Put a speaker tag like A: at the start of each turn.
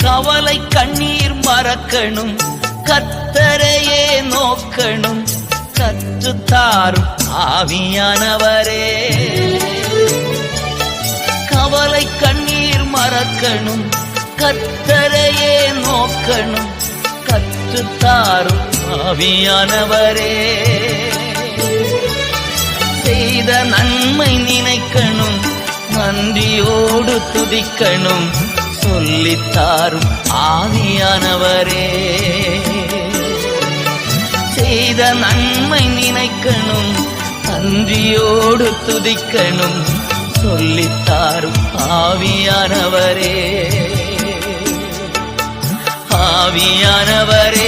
A: கவலை கண்ணீர் மறக்கணும், கர்த்தரையே நோக்கணும், கற்றுத்தாரும் ஆவியானவரே. கவலை கண்ணீர் மறக்கணும், கர்த்தரையே நோக்கணும், கற்றுத்தாரும் ஆவியானவரே. செய்த நன்மை நினைக்கணும், நன்றியோடு துதிக்கணும், சொல்லித்தாரும் ஆவியானவரே. செய்த நன்மை நினைக்கணும், நன்றியோடு துதிக்கணும், சொல்லித்தாரும் ஆவியானவரே. ஆவியானவரே